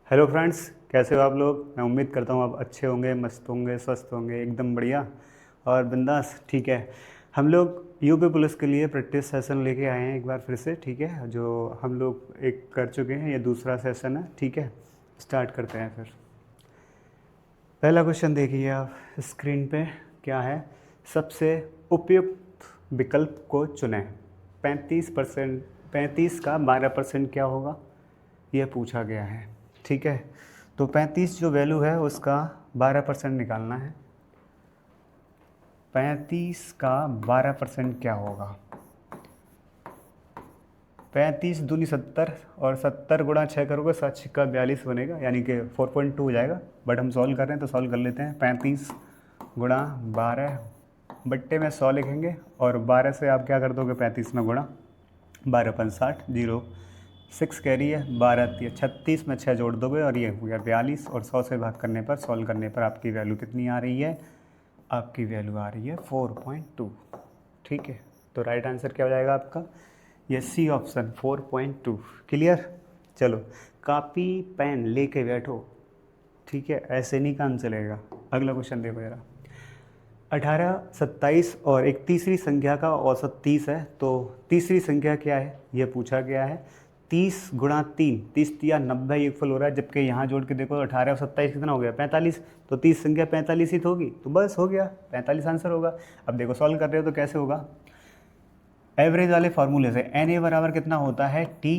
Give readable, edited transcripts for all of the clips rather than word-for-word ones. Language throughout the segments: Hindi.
हेलो फ्रेंड्स, कैसे हो आप लोग। मैं उम्मीद करता हूँ आप अच्छे होंगे, मस्त होंगे, स्वस्थ होंगे, एकदम बढ़िया और बिंदास। ठीक है, हम लोग यूपी पुलिस के लिए प्रैक्टिस सेशन लेके आए हैं एक बार फिर से। ठीक है, जो हम लोग एक कर चुके हैं, ये दूसरा सेशन है। ठीक है, स्टार्ट करते हैं फिर। पहला क्वेश्चन देखिए आप स्क्रीन पे। क्या है? सबसे उपयुक्त विकल्प को चुनें। 35%, 35 का 12% क्या होगा, ये पूछा गया है। ठीक है, तो 35 जो वैल्यू है उसका 12% निकालना है। 35 का 12% क्या होगा? 35 दूनी 70 और 70 गुणा 6 करोगे 7 छिक्का 42 बनेगा, यानी कि 4.2 हो जाएगा। बट हम सॉल्व कर रहे हैं तो सॉल्व कर लेते हैं। 35 गुणा 12 बट्टे में 100 लिखेंगे और 12 से आप क्या कर दोगे, 35 में गुणा 12×5 = 0। 6 कैरी है, 12 या 36 में 6 जोड़ दोगे और ये हो गया 42। और 100 से भाग करने पर, सॉल्व करने पर आपकी वैल्यू कितनी आ रही है? आपकी वैल्यू आ रही है 4.2। ठीक है, तो राइट आंसर क्या हो जाएगा आपका? ये सी ऑप्शन 4.2। क्लियर? चलो, कापी पेन लेके बैठो। ठीक है, ऐसे नहीं काम चलेगा। अगला क्वेश्चन देखो जरा। 18, 27 और एक तीसरी संख्या का औसत 30 है, तो तीसरी संख्या क्या है ये पूछा गया है। 30 गुणा 3, 30 या 90 योगफल हो रहा है, जबकि यहाँ जोड़ के देखो 18 और 27 कितना हो गया, 45। तो 30 संख्या 45 ही तो होगी, तो बस हो गया, 45 आंसर होगा। अब देखो सॉल्व कर रहे हो तो कैसे होगा। एवरेज वाले फार्मूले से एन ए बराबर कितना होता है, टी।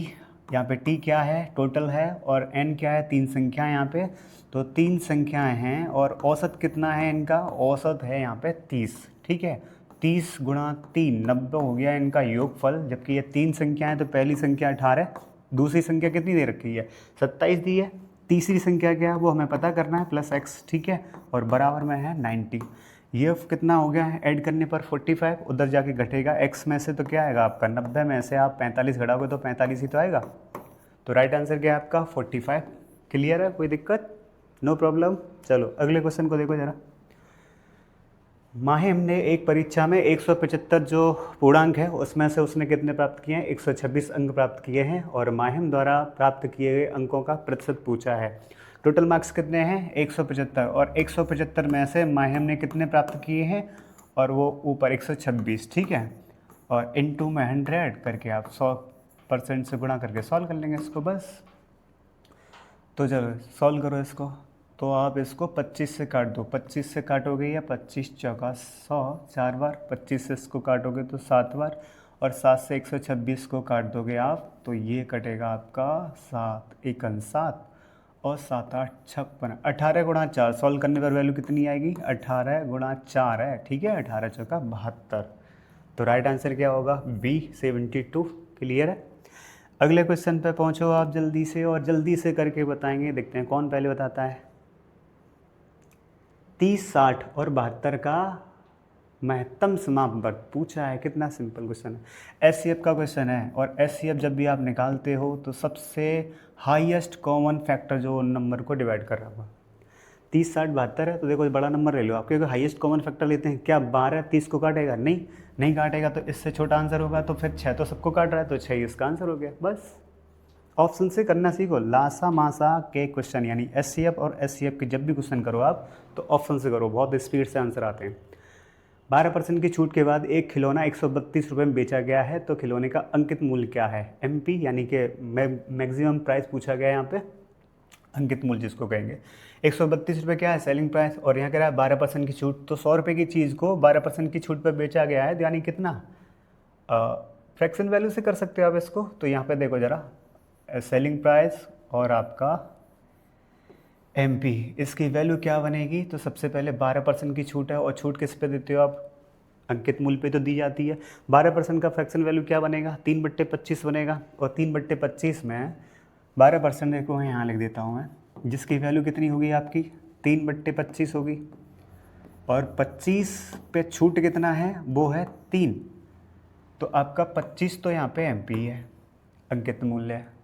यहाँ पे टी क्या है, टोटल है, और एन क्या है, तीन संख्या यहाँ पे। तो तीन संख्याएं हैं और औसत कितना है इनका, औसत है यहाँ पे 30। ठीक है, 30 गुणा 3 90 हो गया इनका योगफल। जबकि ये तीन संख्याएं, तो पहली संख्या 18, दूसरी संख्या कितनी दे रखी है, 27 दी है। तीसरी संख्या क्या है वो हमें पता करना है, +x। ठीक है, और बराबर में है 90। ये कितना हो गया है, ऐड करने पर 45, उधर जाके घटेगा x में से, तो क्या आएगा आपका 90 में से आप 45 घटाओगे तो 45 ही तो आएगा। तो राइट आंसर क्या है आपका 45। क्लियर है, कोई दिक्कत? No problem. चलो अगले क्वेश्चन को देखो जरा। माहिम ने एक परीक्षा में 175 जो पूर्णांक है उसमें से उसने कितने प्राप्त किए हैं, 126 अंक प्राप्त किए हैं। और माहिम द्वारा प्राप्त किए गए अंकों का प्रतिशत पूछा है। टोटल मार्क्स कितने हैं, 175, और 175 में से माहिम ने कितने प्राप्त किए हैं, और वो ऊपर 126। ठीक है, और इनटू में 100 करके आप 100% से गुणा करके सॉल्व कर लेंगे इसको बस। तो चलो सॉल्व करो इसको। तो आप इसको 25 से काट दो, 25 से काटोगे या 25 चौका 100 4 बार, 25 से इसको काटोगे तो 7 बार, और 7 से 126 को काट दोगे आप तो ये कटेगा आपका 7 एकन 7 और 7 8 56। 18 गुणा 4 सॉल्व करने पर वैल्यू कितनी आएगी, 18 गुणा 4 है। ठीक है, 18 चौका 72। तो राइट आंसर क्या होगा, बी 72। क्लियर है? अगले क्वेश्चन पे पहुंचो आप जल्दी से, और जल्दी से करके बताएंगे। देखते हैं कौन पहले बताता है। 30, 60 और 72 का महत्तम समाप्त वर्ग पूछा है। कितना सिंपल क्वेश्चन है, एचसीएफ का क्वेश्चन है। और एचसीएफ जब भी आप निकालते हो तो सबसे हाईएस्ट कॉमन फैक्टर जो उन नंबर को डिवाइड कर रहा होगा। 30, 60, 72 है, तो देखो बड़ा नंबर ले लो आप, क्योंकि हाईएस्ट कॉमन फैक्टर लेते हैं। क्या 12 30 को काटेगा? नहीं, नहीं काटेगा, तो इससे छोटा आंसर होगा। तो फिर 6 तो सबको काट रहा है, तो 6 इसका आंसर हो गया। बस ऑप्शन से करना सीखो। लासा मासा के क्वेश्चन यानी एचसीएफ और एचसीएफ के जब भी क्वेश्चन करो आप तो ऑप्शन से करो, बहुत स्पीड से आंसर आते हैं। 12% की छूट के बाद एक खिलौना 132 रुपये में बेचा गया है, तो खिलौने का अंकित मूल्य क्या है, एमपी यानी कि मैक्सिमम प्राइस पूछा गया है यहाँ पे, अंकित मूल्य जिसको कहेंगे। 132 रुपये क्या है सेलिंग प्राइस, और यहाँ कह रहा है 12% की छूट, तो 100 रुपये की चीज़ को 12% की छूट पर बेचा गया है, यानी कितना, फ्रैक्शन वैल्यू से कर सकते हो आप इसको। तो यहाँ पे देखो ज़रा, सेलिंग प्राइस और आपका एमपी, इसकी वैल्यू क्या बनेगी। तो सबसे पहले 12% की छूट है, और छूट किस पे देते हो आप, अंकित मूल्य पे तो दी जाती है। 12% का फ्रैक्शन वैल्यू क्या बनेगा, 3/25 बनेगा। और 3/25 में 12% को यहाँ लिख देता हूँ मैं, जिसकी वैल्यू कितनी होगी आपकी, 3/25 होगी। और 25 पे छूट कितना है, वो है 3। तो आपका 25 तो यहाँ पे एमपी है, अंकित मूल्य है।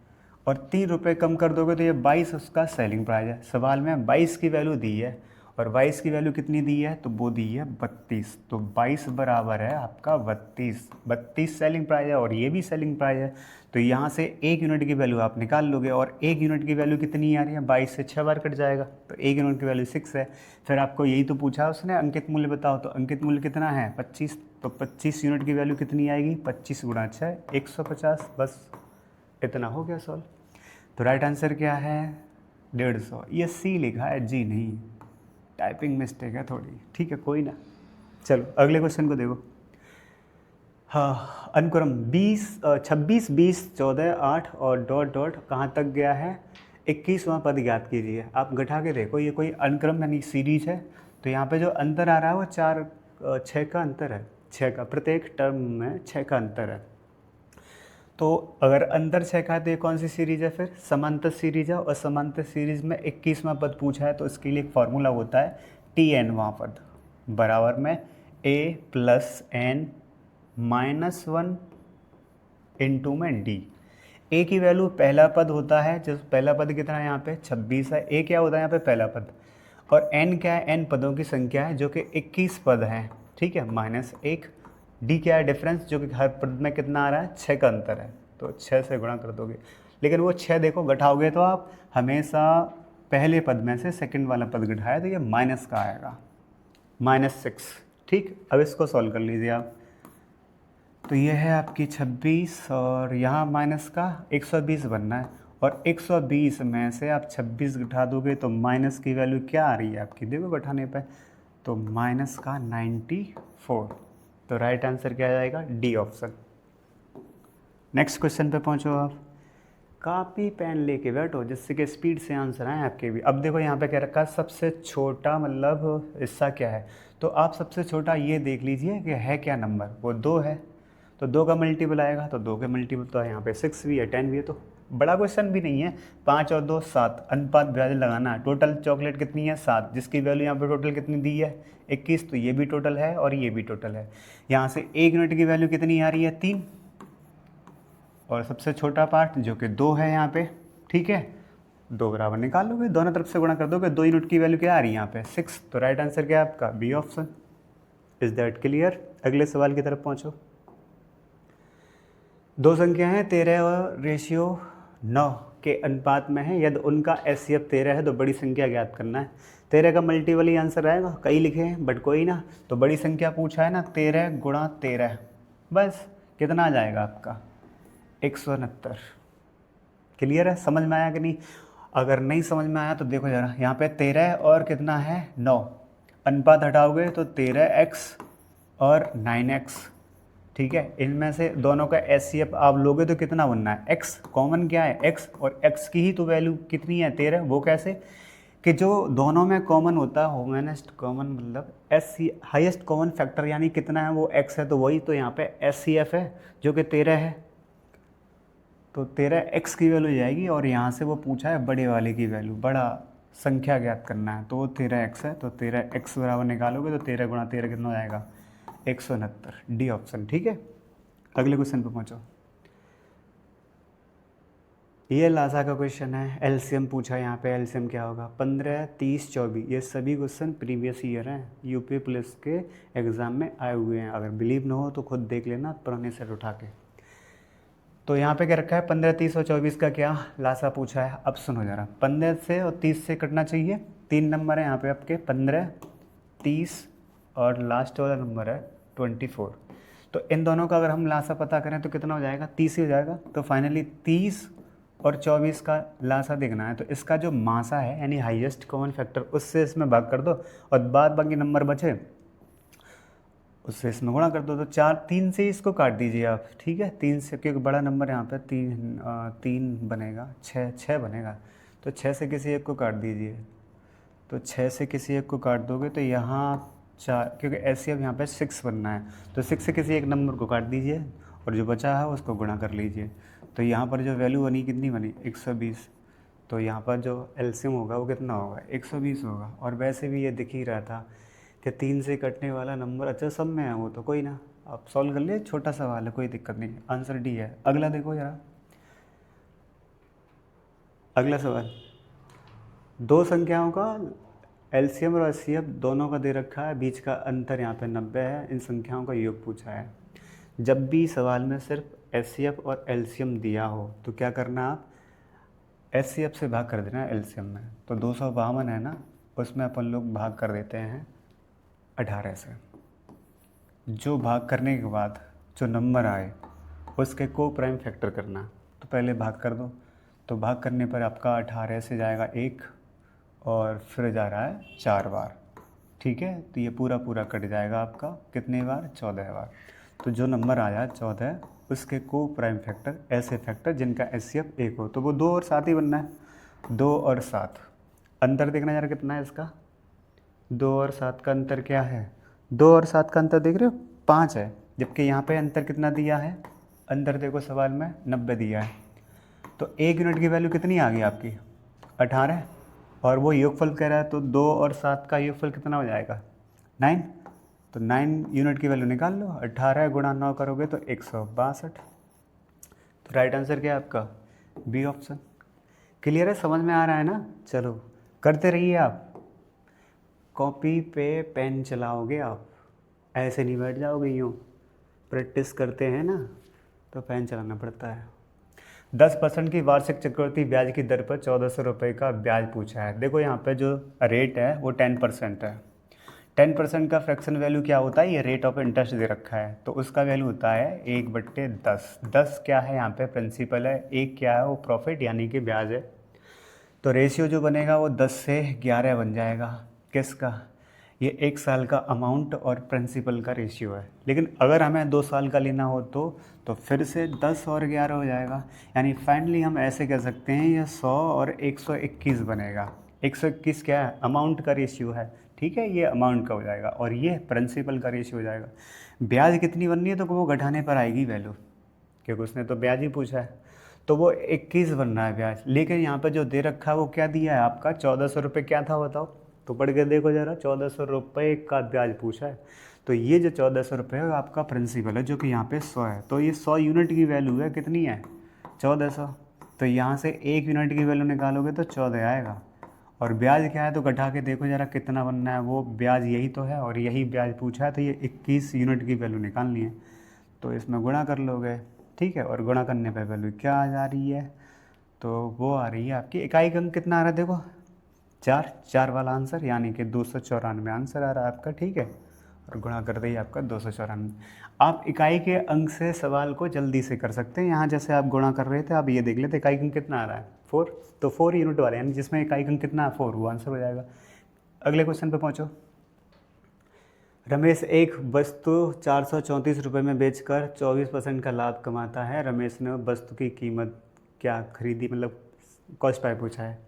और 3 रुपये कम कर दोगे तो ये 22 उसका सेलिंग प्राइस है। सवाल में 22 की वैल्यू दी है और 22 की वैल्यू कितनी दी है, तो वो दी है 32। तो 22 बराबर है आपका 32। 32 सेलिंग प्राइस है और ये भी सेलिंग प्राइस है। तो यहाँ से 1 यूनिट की वैल्यू आप निकाल लोगे, और 1 यूनिट की वैल्यू कितनी आ रही है, 22 से 6 बार कट जाएगा, तो 1 यूनिट की वैल्यू 6 है। फिर आपको यही तो पूछा उसने, अंकित मूल्य बताओ, तो अंकित मूल्य कितना है 25। तो 25 यूनिट की वैल्यू कितनी आएगी, 25 गुणा 6 150। बस इतना हो गया सॉल्व। तो राइट आंसर क्या है 150। ये सी लिखा है जी नहीं, टाइपिंग मिस्टेक है थोड़ी, ठीक है कोई ना। चलो अगले क्वेश्चन को देखो। हाँ, अनुक्रम 26 20 14 8 और डॉट डॉट कहाँ तक गया है, 21वां पद ज्ञात कीजिए। आप घटा के देखो, ये कोई अनुक्रम यानी सीरीज है, तो यहाँ पे जो अंतर आ रहा है वो 6 का अंतर है, 6 का, प्रत्येक टर्म में 6 का अंतर है। तो अगर अंतर 6 का है तो ये कौन सी सीरीज है, फिर समांतर सीरीज है, और समांतर सीरीज में 21वां पद पूछा है, तो इसके लिए एक फार्मूला होता है TN वां पद बराबर में A plus N minus 1 into में D। A की वैल्यू पहला पद होता है, जो पहला पद कितना है यहाँ पे 26 है, A क्या होता है यहाँ पे पहला पद, और N क्या है, N पदों की संख्या है जो कि 21 पद है, ठीक है, माइनस 1। D क्या है डिफरेंस, जो कि हर पद में कितना आ रहा है 6 का अंतर है, तो 6 से गुणा कर दोगे। लेकिन वो 6 देखो घटाओगे तो आप हमेशा पहले पद में से सेकंड वाला पद घटाए तो ये माइनस का आएगा, -6। ठीक, अब इसको सॉल्व कर लीजिए आप। तो ये है आपकी 26 और यहाँ माइनस का 120 बनना है, और 120 में से आप 26 घटा दोगे तो माइनस की वैल्यू क्या आ रही है आपकी, देखो घटाने पे, तो माइनस का 94। तो राइट आंसर क्या आ जाएगा, डी ऑप्शन। नेक्स्ट क्वेश्चन पे पहुँचो आप। कापी पेन लेके बैठो जिससे कि स्पीड से आंसर आए आपके भी। अब देखो यहाँ पे क्या रखा है, सबसे छोटा मतलब हिस्सा क्या है, तो आप सबसे छोटा ये देख लीजिए कि है क्या नंबर, वो 2 है, तो 2 का मल्टीपल आएगा, तो 2 के मल्टीपल तो यहाँ पे 6 भी है 10 भी है, तो बड़ा क्वेश्चन भी नहीं है। 5 और 2 7, अनुपात विभाजन लगाना है। टोटल चॉकलेट कितनी है 7, जिसकी वैल्यू यहाँ पे टोटल कितनी दी है 21, तो ये भी टोटल है और ये भी टोटल है। यहाँ से 1 यूनिट की वैल्यू कितनी आ रही है 3, और सबसे छोटा पार्ट जो कि 2 है यहाँ पे, ठीक है, 2 बराबर निकाल लोगे, दोनों तरफ से गुणा कर दोगे, 2 यूनिट की वैल्यू क्या आ रही है यहाँ पे 6। तो राइट आंसर क्या है आपका, B option. Is that clear. अगले सवाल की तरफ पहुँचो। दो संख्या हैं 13 और रेशियो 9 के अनुपात में है, यदि उनका एचसीएफ 13 है तो बड़ी संख्या ज्ञात करना है। 13 का मल्टीपल ही आंसर आएगा, कई लिखे हैं बट कोई ना, तो बड़ी संख्या पूछा है ना, 13 गुणा 13, बस कितना आ जाएगा आपका 169। क्लियर है, समझ में आया कि नहीं। अगर नहीं समझ में आया तो देखो जरा, यहाँ पे 13 और कितना है 9, अनुपात हटाओगे तो 13x और 9x, ठीक है, इनमें से दोनों का एचसीएफ आप लोगे तो कितना बनना है, x कॉमन क्या है x, और x की ही तो वैल्यू कितनी है 13। वो कैसे कि जो दोनों में कॉमन होता है, होमेस्ट कॉमन मतलब एस हाईएस्ट कॉमन फैक्टर यानी कितना है वो x है, तो वही तो यहाँ पे एचसीएफ है जो कि 13 है, तो 13x की वैल्यू जाएगी, और यहाँ से वो पूछा है बड़े वाले की वैल्यू, बड़ा संख्या ज्ञात करना है, तो वो 13x है, तो 13x बराबर निकालोगे तो 13 गुणा 13 कितना हो जाएगा 169, डी ऑप्शन। ठीक है, अगले क्वेश्चन पे पहुंचो। ये लासा का क्वेश्चन है, एलसीएम पूछा है यहाँ पे, एलसीएम क्या होगा 15 30 24, ये सभी क्वेश्चन प्रीवियस ईयर हैं, यूपी पुलिस के एग्ज़ाम में आए हुए हैं, अगर बिलीव ना हो तो खुद देख लेना पुराने सेट उठा के। तो यहाँ पे क्या रखा है 15 30 और 24 का क्या लासा पूछा है। अब सुनो ज़रा, 15 से और 30 से कटना चाहिए, 3 नंबर है यहाँ पे आपके 15 30 और लास्ट वाला नंबर है 24, तो इन दोनों का अगर हम लासा पता करें तो कितना हो जाएगा 30 ही हो जाएगा। तो फाइनली 30 और 24 का लासा देखना है, तो इसका जो मासा है यानी हाईएस्ट कॉमन फैक्टर उससे इसमें भाग कर दो, और बाद बाकी नंबर बचे उससे इसमें गुणा कर दो, तो 3 से इसको काट दीजिए आप, ठीक है, 3 से, क्योंकि बड़ा नंबर यहाँ पे 3 बनेगा, 6 बनेगा, तो 6 से किसी एक को काट दीजिए, तो 6 से किसी एक को काट दोगे तो यहाँ 4, क्योंकि ऐसे अब यहाँ पे 6 बनना है, तो 6 से किसी एक नंबर को काट दीजिए और जो बचा है उसको गुणा कर लीजिए, तो यहाँ पर जो वैल्यू बनी कितनी बनी 120, तो यहाँ पर जो एलसीएम होगा वो कितना होगा 120 होगा। और वैसे भी ये दिख ही रहा था कि 3 से कटने वाला नंबर, अच्छा सब में है वो, तो कोई ना, आप सॉल्व कर लिए, छोटा सवाल है कोई दिक्कत नहीं, आंसर डी है। अगला देखो जरा, अगला सवाल, दो संख्याओं का एलसीएम और एचसीएफ दोनों का दे रखा है, बीच का अंतर यहाँ पे 90 है, इन संख्याओं का योग पूछा है। जब भी सवाल में सिर्फ एचसीएफ और एलसीएम दिया हो तो क्या करना, आप एचसीएफ से भाग कर देना एलसीएम में। तो 252 है ना, उसमें अपन लोग भाग कर देते हैं 18 से। जो भाग करने के बाद जो नंबर आए उसके को प्राइम फैक्टर करना। तो पहले भाग कर दो, तो भाग करने पर आपका 18 से जाएगा 1 और फिर जा रहा है 4 बार। ठीक है, तो ये पूरा पूरा कट जाएगा आपका कितने बार, 14 बार। तो जो नंबर आया 14, उसके को प्राइम फैक्टर ऐसे फैक्टर जिनका एचसीएफ 1 हो, तो वो 2 और 7 ही बनना है। 2 और 7 अंतर देखना यार कितना है इसका, 2 और 7 का अंतर क्या है, 2 और 7 का अंतर देख रहे हो 5 है, जबकि यहाँ पे अंतर कितना दिया है, अंतर देखो सवाल में 90 दिया है। तो 1 यूनिट की वैल्यू कितनी आ गई आपकी 18, और वो योगफल कह रहा है, तो 2 और 7 का योगफल कितना हो जाएगा 9। तो 9 यूनिट की वैल्यू निकाल लो, 18 गुणा 9 करोगे तो 162। तो राइट आंसर क्या है आपका, बी ऑप्शन। क्लियर है, समझ में आ रहा है ना। चलो करते रहिए आप, कॉपी पे पेन चलाओगे आप, ऐसे नहीं बैठ जाओगे, यूँ प्रैक्टिस करते हैं ना तो पेन चलाना पड़ता है। 10% की वार्षिक चक्रवृद्धि ब्याज की दर पर 1400 रुपये का ब्याज पूछा है। देखो यहाँ पे जो रेट है वो 10% है। 10% का फ्रैक्शन वैल्यू क्या होता है, ये रेट ऑफ इंटरेस्ट दे रखा है, तो उसका वैल्यू होता है 1/10। 10 क्या है यहाँ पे प्रिंसिपल है, 1 क्या है वो प्रॉफिट यानी कि ब्याज है। तो रेशियो जो बनेगा वो 10 से 11 बन जाएगा। किसका, ये 1 साल का अमाउंट और प्रिंसिपल का रेशियो है। लेकिन अगर हमें 2 साल का लेना हो तो फिर से 10 और 11 हो जाएगा। यानी फाइनली हम ऐसे कह सकते हैं ये 100 और 121 बनेगा। 121 क्या है, अमाउंट का रेशियो है। ठीक है, ये अमाउंट का हो जाएगा और ये प्रिंसिपल का रेशियो हो जाएगा। ब्याज कितनी बननी है, तो वो घटाने पर आएगी वैल्यू, क्योंकि उसने तो ब्याज ही पूछा है। तो वो 21 बन रहा है ब्याज। लेकिन यहाँ पर जो दे रखा है वो क्या दिया है आपका, 1400 रुपये क्या था बताओ, तो पढ़ के देखो ज़रा, 1400 रुपये का ब्याज पूछा है। तो ये जो 1400 रुपये है आपका प्रिंसिपल है, जो कि यहाँ पे 100 है। तो ये 100 यूनिट की वैल्यू है, कितनी है 1400। तो यहाँ से 1 यूनिट की वैल्यू निकालोगे तो 14 आएगा। और ब्याज क्या है, तो घटा के देखो ज़रा कितना बनना है, वो ब्याज यही तो है और यही ब्याज पूछा है, तो ये 21 यूनिट की वैल्यू निकालनी है। तो इसमें गुणा कर लोगे, ठीक है, और गुणा करने पर वैल्यू क्या आ जा रही है, तो वो आ रही है आपकी इकाई का अंक कितना आ रहा है, देखो 4 वाला आंसर, यानी कि 294 आंसर आ रहा है आपका। ठीक है, और गुणा कर दिए आपका 294। आप इकाई के अंक से सवाल को जल्दी से कर सकते हैं। यहाँ जैसे आप गुणा कर रहे थे, आप ये देख लेते इकाई अंक कितना आ रहा है 4, तो 4 यूनिट वाले यानी जिसमें इकाई अंक कितना है 4, वो आंसर हो जाएगा। अगले क्वेश्चन पे पहुँचो। रमेश एक वस्तु 434 रुपये में बेचकर 24% का लाभ कमाता है। रमेश ने वस्तु की कीमत क्या खरीदी, मतलब कॉस्ट प्राइस पूछा है।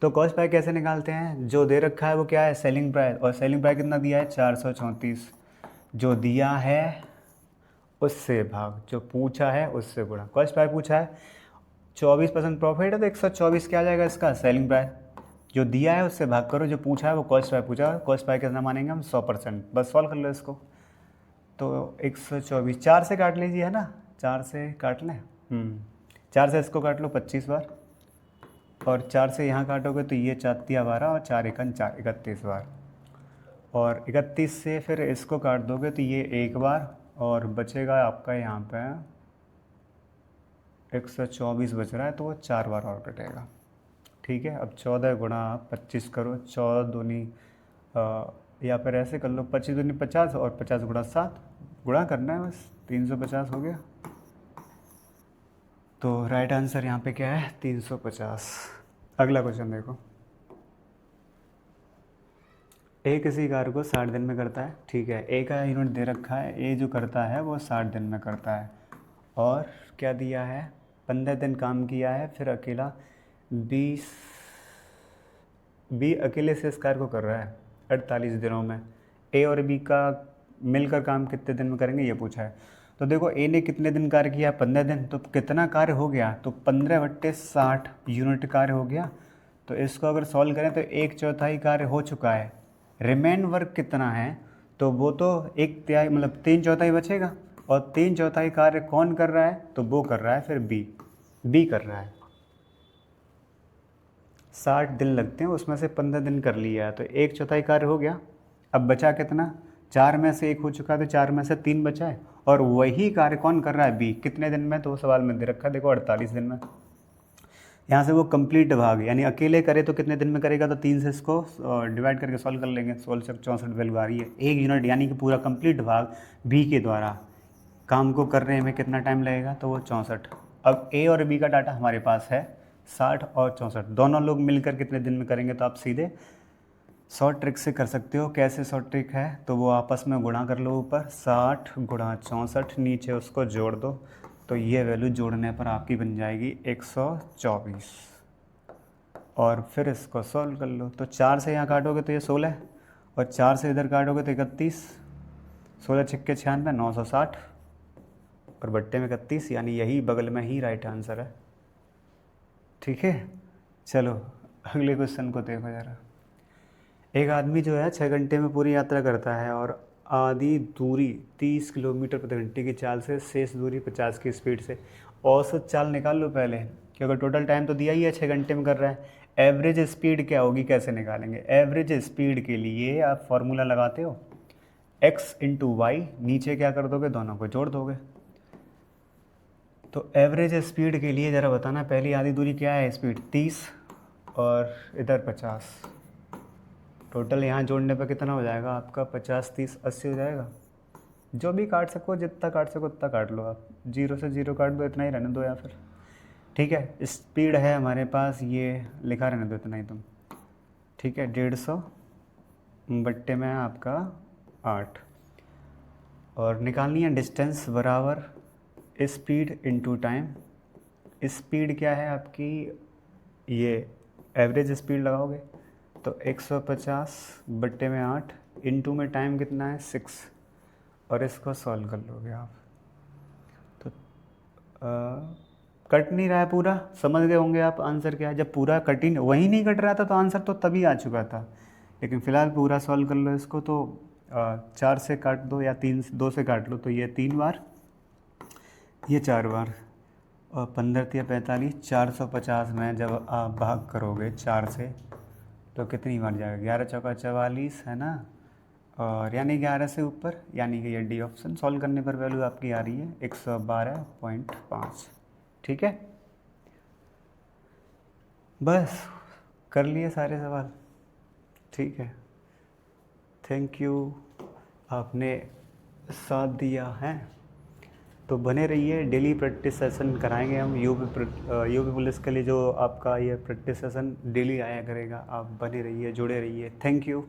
तो कॉस्ट प्राइस कैसे निकालते हैं, जो दे रखा है वो क्या है सेलिंग प्राइस, और सेलिंग प्राइस कितना दिया है 434, जो दिया है उससे भाग, जो पूछा है उससे गुणा। कॉस्ट प्राइस पूछा है 24% प्रॉफिट है, तो 124 क्या आ जाएगा इसका सेलिंग प्राइस, जो दिया है उससे भाग करो, जो पूछा है वो कॉस्ट प्राइस पूछा है। कॉस्ट प्राइस कितना मानेंगे हम 100%, बस सॉल्व कर लो इसको। तो 124 4 से काट लीजिए, है ना, 4 से काट लें, 4 से इसको काट लो 25 बार, और 4 से यहाँ काटोगे तो ये 4 तिया 12 और 4 एकन 4, 31 बार, और 31 से फिर इसको काट दोगे तो ये 1 बार, और बचेगा आपका यहाँ पे 124 बच रहा है, तो वो 4 बार और कटेगा। ठीक है, अब 14 गुणा 25 करो, 14 दूनी या फिर ऐसे कर लो 25 दूनी 50 और 50 गुणा 7 गुणा करना है बस, 350 हो गया। तो राइट आंसर यहाँ पे क्या है 350। अगला क्वेश्चन देखो। ए किसी कार्य को 60 दिन में करता है, ठीक है, ए का यूनिट दे रखा है, ए जो करता है वो 60 दिन में करता है, और क्या दिया है 15 दिन काम किया है, फिर अकेला बी अकेले से इस कार्य को कर रहा है 48 दिनों में। ए और बी का मिलकर काम कितने दिन में करेंगे ये पूछा है। तो देखो ए ने कितने दिन कार्य किया 15 दिन, तो कितना कार्य हो गया, तो 15/60 यूनिट कार्य हो गया। तो इसको अगर सॉल्व करें तो 1/4 कार्य हो चुका है, रिमेन वर्क कितना है, तो वो तो 1/3 मतलब 3/4 बचेगा, और 3/4 कार्य कौन कर रहा है, तो वो कर रहा है फिर बी कर रहा है। 60 दिन लगते हैं, उसमें से 15 दिन कर लिया है तो 1/4 कार्य हो गया। अब बचा कितना, 4 में से 1 हो चुका है तो 4 में से 3 बचा है। और वही कार्य कौन कर रहा है, बी। कितने दिन में, तो सवाल में दे रखा है देखो 48 दिन में। यहाँ से वो कंप्लीट भाग, यानी अकेले करे तो कितने दिन में करेगा, तो 3 से इसको डिवाइड करके सॉल्व कर लेंगे। 1664 वैल्यू आ रही है। 1 यूनिट यानी कि पूरा कंप्लीट भाग बी के द्वारा काम को करने में कितना टाइम लगेगा, तो वो 64। अब ए और बी का डाटा हमारे पास है 60 और 64, दोनों लोग मिलकर कितने दिन में करेंगे, तो आप सीधे शॉर्ट ट्रिक से कर सकते हो। कैसे शॉर्ट ट्रिक है, तो वो आपस में गुणा कर लो, ऊपर 60 गुणा 64, नीचे उसको जोड़ दो, तो ये वैल्यू जोड़ने पर आपकी बन जाएगी 124। और फिर इसको सॉल्व कर लो, तो 4 से यहाँ काटोगे तो ये 16, और 4 से इधर काटोगे तो 31, 16 छक्के 96, 960, और बट्टे में 31, यानी यही बगल में ही राइट आंसर है। ठीक है, चलो अगले क्वेश्चन को देखो ज़रा। एक आदमी जो है 6 घंटे में पूरी यात्रा करता है और आधी दूरी 30 किलोमीटर प्रति घंटे की चाल से, शेष दूरी 50 की स्पीड से। औसत चाल निकाल लो पहले, क्योंकि टोटल टाइम तो दिया ही है 6 घंटे में कर रहा है। एवरेज स्पीड क्या होगी, कैसे निकालेंगे। एवरेज स्पीड के लिए आप फॉर्मूला लगाते हो x × y, नीचे क्या कर दोगे, दोनों को जोड़ दोगे। तो एवरेज स्पीड के लिए ज़रा बताना, पहली आधी दूरी क्या है, स्पीड 30 और इधर 50। टोटल यहाँ जोड़ने पर कितना हो जाएगा आपका, 50 30 80 हो जाएगा। जो भी काट सको, जितना काट सको उतना काट लो आप, 0 से 0 काट दो, इतना ही रहने दो या फिर। ठीक है, स्पीड है हमारे पास, ये लिखा रहने दो इतना ही तुम। ठीक है, 150 बट्टे में आपका 8, और निकालनी है डिस्टेंस बराबर स्पीड इनटू टाइम। स्पीड क्या है आपकी, ये एवरेज स्पीड लगाओगे तो 150 बट्टे में 8, इनटू में टाइम कितना है 6, और इसको सॉल्व कर लोगे आप। तो कट नहीं रहा है पूरा, समझ गए होंगे आप आंसर क्या है। जब पूरा कट ही वही नहीं कट रहा था तो आंसर तो तभी आ चुका था, लेकिन फ़िलहाल पूरा सॉल्व कर लो इसको। तो 4 से काट दो या 2 से काट लो, तो ये 3 बार, ये 4 बार, और 15 × 45, 450 में जब आप भाग करोगे 4 से तो कितनी बार जाएगा, 11 चौका 44 है ना, और यानी 11 से ऊपर, यानी कि ये डी ऑप्शन। सॉल्व करने पर वैल्यू आपकी आ रही है 112.5। ठीक है, बस कर लिए सारे सवाल। ठीक है, थैंक यू, आपने साथ दिया है। तो बने रहिए, डेली प्रैक्टिस सेशन कराएंगे हम। यूपी पुलिस के लिए जो आपका ये प्रैक्टिस सेशन डेली आया करेगा। आप बने रहिए, जुड़े रहिए। Thank you.